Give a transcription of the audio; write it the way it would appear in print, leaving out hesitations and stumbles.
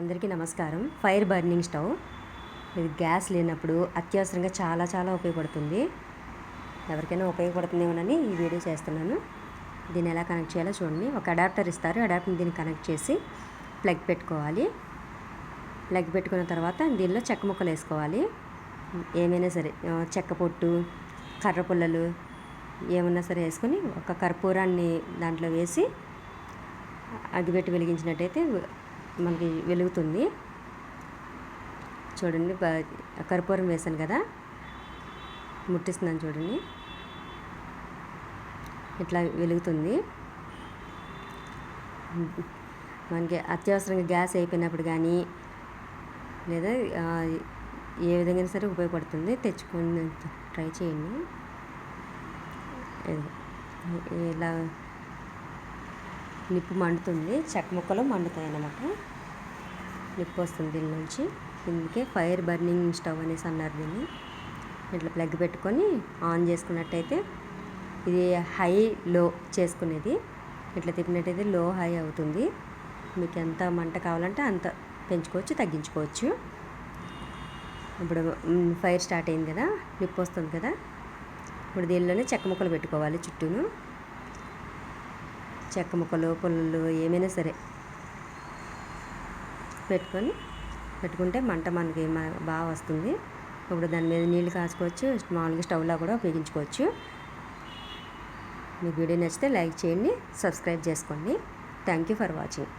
అందరికీ నమస్కారం. Fire burning stove ఇది గ్యాస్ లేనప్పుడు అత్యవసరంగా చాలా చాలా ఉపయోగపడుతుంది. ఎవరికైనా ఉపయోగపడుతుందేమోనని ఈ వీడియో చేస్తున్నాను. దీన్ని ఎలా కనెక్ట్ చేయాలో చూడండి. ఒక అడాప్టర్ ఇస్తారు. అడాప్టర్ని దీన్ని కనెక్ట్ చేసి ప్లగ్ పెట్టుకోవాలి. ప్లగ్ పెట్టుకున్న తర్వాత దీనిలో చెక్క ముక్కలు వేసుకోవాలి. ఏమైనా సరే చెక్క పొట్టు, కర్ర పుల్లలు ఏమన్నా సరే వేసుకొని ఒక కర్పూరాన్ని దాంట్లో వేసి అగ్గిపెట్టి వెలిగించినట్టయితే మనకి వెలుగుతుంది. చూడండి, కర్పూరం వేసాను కదా, ముట్టిస్తున్నాను చూడండి, ఇట్లా వెలుగుతుంది. మనకి అత్యవసరంగా గ్యాస్ అయిపోయినప్పుడు కానీ లేదా ఏ విధంగా సరే ఉపయోగపడుతుంది. తెచ్చుకొని ట్రై చేయండి. ఇలా నిప్పు మండుతుంది, చెక్క ముక్కలు మండుతాయి అన్నమాట. నిప్పు వస్తుంది దీని నుంచి. ఇందుకే ఫైర్ బర్నింగ్ స్టవ్ అనేసి అన్నారు దీన్ని. ఇట్లా ప్లగ్ పెట్టుకొని ఆన్ చేసుకున్నట్టయితే ఇది హై లో చేసుకునేది. ఇట్లా తిప్పినట్టయితే లో హై అవుతుంది. మీకు ఎంత మంట కావాలంటే అంత పెంచుకోవచ్చు, తగ్గించుకోవచ్చు. ఇప్పుడు ఫైర్ స్టార్ట్ అయింది కదా, నిప్పు వస్తుంది కదా. ఇప్పుడు దీనిలోనే చెక్క ముక్కలు పెట్టుకోవాలి. చుట్టూను చెక్క ముక్కలు, పుల్లలు ఏమైనా సరే పెట్టుకుంటే మంట మనకి బాగా వస్తుంది. ఇప్పుడు దాని మీద నీళ్ళు కాచుకోవచ్చు, మామూలుగా స్టవ్లో కూడా ఉపయోగించుకోవచ్చు. మీకు వీడియో నచ్చితే లైక్ చేయండి, సబ్స్క్రైబ్ చేసుకోండి. Thank you for watching.